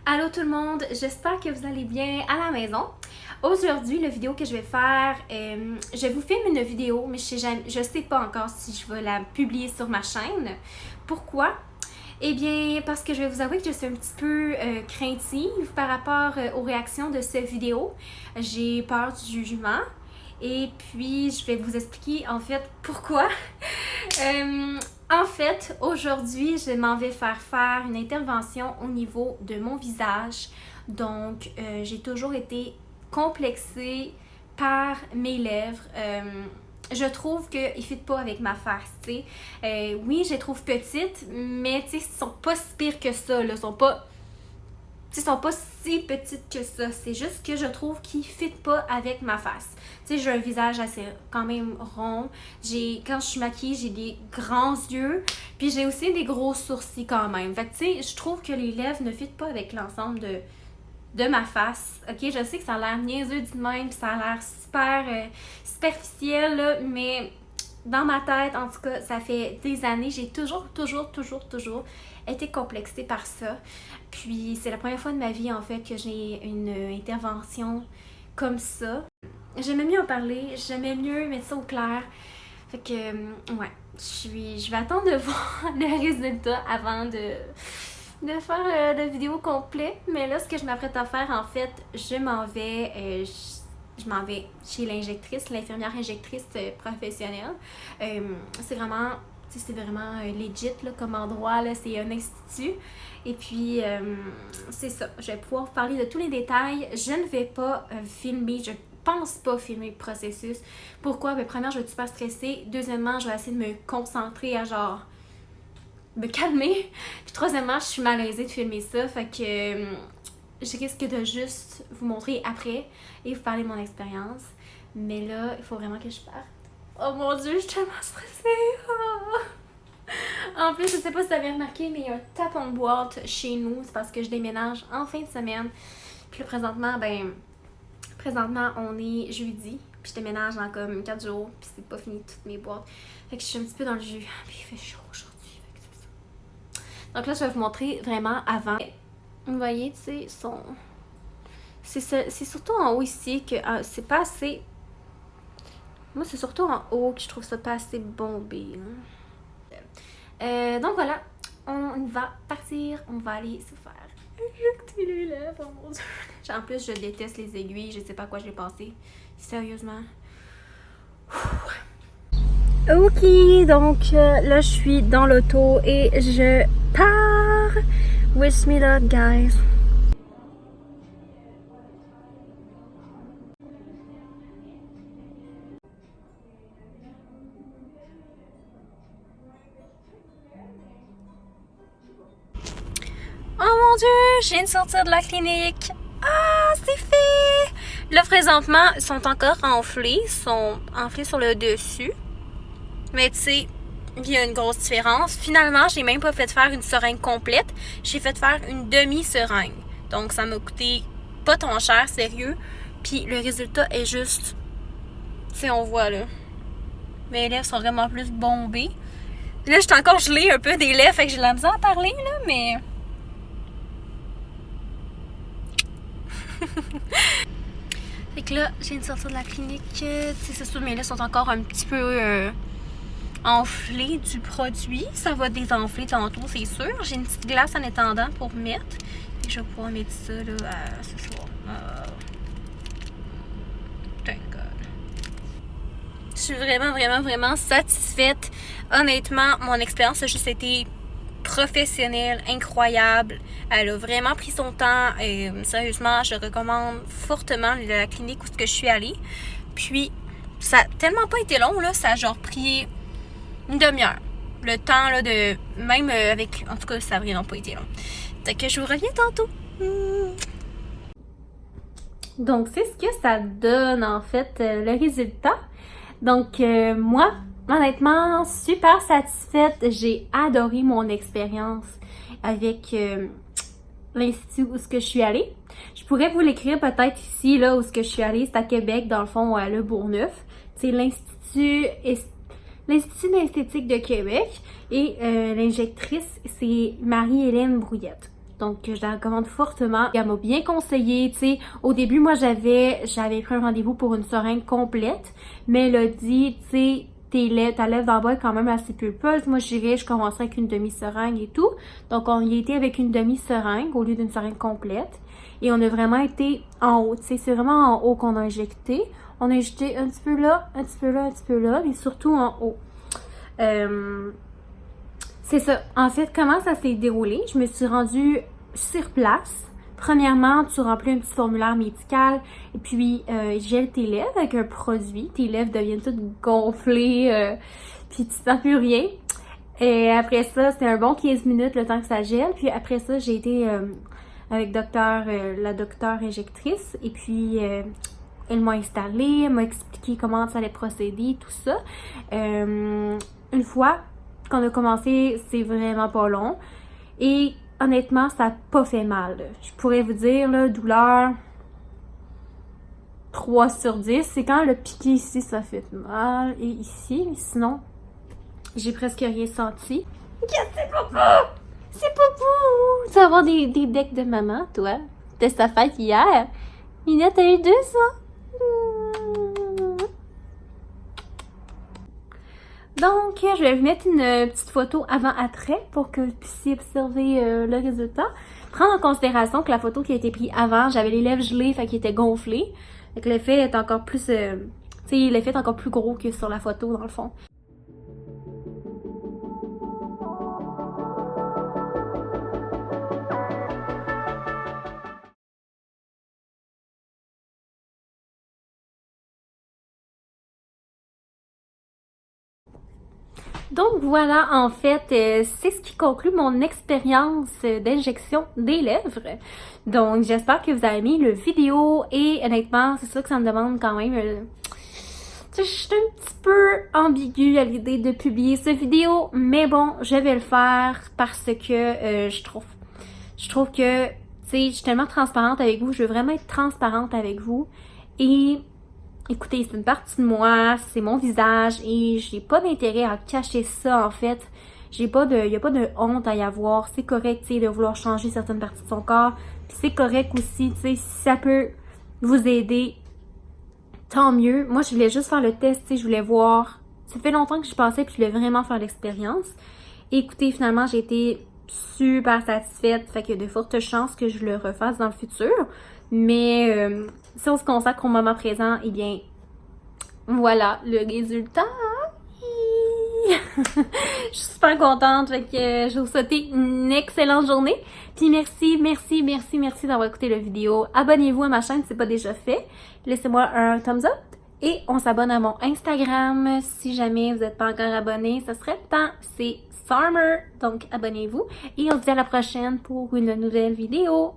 Allô tout le monde, j'espère que vous allez bien à la maison. Aujourd'hui, la vidéo que je vais faire, je vous filme une vidéo, mais je sais pas encore si je vais la publier sur ma chaîne. Pourquoi? Eh bien, parce que je vais vous avouer que je suis un petit peu craintive par rapport aux réactions de cette vidéo. J'ai peur du jugement. Et puis, je vais vous expliquer en fait pourquoi. En fait, aujourd'hui, je m'en vais faire une intervention au niveau de mon visage. Donc, j'ai toujours été complexée par mes lèvres. Je trouve qu'ils ne fitent pas avec ma face, tu sais. Oui, je les trouve petites, mais tu sais, ils sont pas si pires que ça, là. Ils sont pas si petites que ça. C'est juste que je trouve qu'ils ne fitent pas avec ma face. Tu sais, j'ai un visage assez quand même rond. Quand je suis maquillée, j'ai des grands yeux. Puis j'ai aussi des gros sourcils quand même. Fait que tu sais, je trouve que les lèvres ne fitent pas avec l'ensemble de ma face. Ok, je sais que ça a l'air niaiseux du même, puis ça a l'air super superficiel, là, mais dans ma tête, en tout cas, ça fait des années, j'ai toujours été complexée par ça. Puis c'est la première fois de ma vie, en fait, que j'ai une intervention comme ça. J'aimais mieux en parler, j'aimais mieux mettre ça au clair. Fait que, ouais, je vais attendre de voir le résultat avant de faire la vidéo complète. Mais là, ce que je m'apprête à faire, en fait, je m'en vais chez l'infirmière injectrice professionnelle. C'est vraiment legit là, comme endroit, là, c'est un institut. Et puis, c'est ça. Je vais pouvoir vous parler de tous les détails. Je ne vais pas filmer, je pense pas filmer le processus. Pourquoi? Ben, premièrement, je vais être super stressée. Deuxièmement, je vais essayer de me concentrer à genre me calmer. Puis troisièmement, je suis malaisée de filmer ça. Fait que je risque de juste vous montrer après et vous parler de mon expérience. Mais là, il faut vraiment que je parte. Oh mon dieu, je suis tellement stressée. Oh. En plus, je sais pas si vous avez remarqué, mais il y a un tapon de boîte chez nous. C'est parce que je déménage en fin de semaine. Puis là, présentement, on est jeudi. Puis je déménage dans comme 4 jours. Puis c'est pas fini toutes mes boîtes. Fait que je suis un petit peu dans le jus. Puis il fait chaud aujourd'hui. Fait que c'est ça. Donc là, je vais vous montrer vraiment avant. Vous voyez, tu sais, c'est surtout en haut ici que c'est pas assez. Moi, c'est surtout en haut que je trouve ça pas assez bombé. Donc voilà, on va partir, on va aller se faire injecter les lèvres, oh mon dieu. En plus, je déteste les aiguilles, je sais pas à quoi j'ai pensé. Sérieusement. Ok, donc là, je suis dans l'auto et je pars. Wish me luck, guys. Oh mon dieu, je viens de sortir de la clinique. Ah, c'est fait! Là, présentement, ils sont encore enflés. Ils sont enflés sur le dessus. Mais tu sais, il y a une grosse différence. Finalement, j'ai même pas fait faire une seringue complète. J'ai fait faire une demi-seringue. Donc, ça m'a coûté pas tant cher, sérieux. Puis, le résultat est juste... Tu sais, on voit, là. Mes lèvres sont vraiment plus bombées. Là, je suis encore gelée un peu des lèvres. Fait que j'ai la misère à parler, là, mais... Fait que là, je viens de sortir de la clinique. C'est sûr, mes lèvres sont encore un petit peu enflées du produit. Ça va désenfler tantôt, c'est sûr. J'ai une petite glace en attendant pour mettre. Et je vais pouvoir mettre ça là, ce soir. Thank God. Je suis vraiment satisfaite. Honnêtement, mon expérience a juste été professionnelle, incroyable. Elle a vraiment pris son temps. Sérieusement, je recommande fortement la clinique où je suis allée. Puis, ça a tellement pas été long, là. Ça a genre pris une demi-heure. Le temps, là, de... Même avec... En tout cas, ça a vraiment pas été long. Fait que je vous reviens tantôt. Donc, c'est ce que ça donne, en fait, le résultat. Donc, moi, honnêtement, super satisfaite. J'ai adoré mon expérience avec l'institut où je suis allée. Je pourrais vous l'écrire peut-être ici, là, où je suis allée. C'est à Québec, dans le fond, à Le Bourgneuf. C'est l'Institut d'esthétique de Québec. Et l'injectrice, c'est Marie-Hélène Brouillette. Donc, je la recommande fortement. Elle m'a bien conseillé, tu sais. Au début, moi, j'avais pris un rendez-vous pour une seringue complète. Mais elle a dit, tu sais, ta lèvre d'en bas est quand même assez pulpeuse. Moi, je commencerai avec une demi-seringue et tout. Donc, on y était avec une demi-seringue au lieu d'une seringue complète. Et on a vraiment été en haut, tu sais. C'est vraiment en haut qu'on a injecté. On a injecté un petit peu là, un petit peu là, un petit peu là, mais surtout en haut. C'est ça. En fait, comment ça s'est déroulé? Je me suis rendue sur place. Premièrement, tu remplis un petit formulaire médical et puis gèle tes lèvres avec un produit. Tes lèvres deviennent toutes gonflées puis tu sens plus rien. Et après ça, c'était un bon 15 minutes le temps que ça gèle. Puis après ça, j'ai été avec la docteure injectrice et puis elle m'a installée, elle m'a expliqué comment ça allait procéder, tout ça. Une fois qu'on a commencé, c'est vraiment pas long. Et honnêtement, ça n'a pas fait mal. Je pourrais vous dire, là, douleur 3 sur 10. C'est quand le piqué ici, ça fait mal. Et ici, mais sinon, j'ai presque rien senti. C'est Poupou! C'est Poupou! Tu vas avoir des becs de maman, toi. C'était sa fête hier. Minette a eu 2, ça? Donc, je vais vous mettre une petite photo avant-après pour que vous puissiez observer le résultat. Prendre en considération que la photo qui a été prise avant, j'avais les lèvres gelées, fait qu'elles étaient gonflées. Donc l'effet est encore plus, tu sais, l'effet est encore plus gros que sur la photo dans le fond. Donc voilà, en fait, c'est ce qui conclut mon expérience d'injection des lèvres. Donc j'espère que vous avez aimé le vidéo et honnêtement, c'est ça que ça me demande quand même. Je suis un petit peu ambiguë à l'idée de publier cette vidéo, mais bon, je vais le faire parce que je trouve que, tu sais, je suis tellement transparente avec vous, je veux vraiment être transparente avec vous et écoutez, c'est une partie de moi, c'est mon visage et j'ai pas d'intérêt à cacher ça en fait. Y a pas de honte à y avoir. C'est correct, tu sais, de vouloir changer certaines parties de son corps. Puis c'est correct aussi, tu sais, si ça peut vous aider, tant mieux. Moi, je voulais juste faire le test, tu sais, je voulais voir. Ça fait longtemps que je pensais puis je voulais vraiment faire l'expérience. Et écoutez, finalement, j'ai été super satisfaite. Fait qu'il y a de fortes chances que je le refasse dans le futur. Mais si on se consacre au moment présent, eh bien, voilà le résultat. Je suis super contente. Fait que je vais vous souhaiter une excellente journée. Puis merci d'avoir écouté la vidéo. Abonnez-vous à ma chaîne si ce n'est pas déjà fait. Laissez-moi un thumbs up. Et on s'abonne à mon Instagram. Si jamais vous n'êtes pas encore abonné, ça serait le temps. C'est Farmer. Donc abonnez-vous. Et on se dit à la prochaine pour une nouvelle vidéo.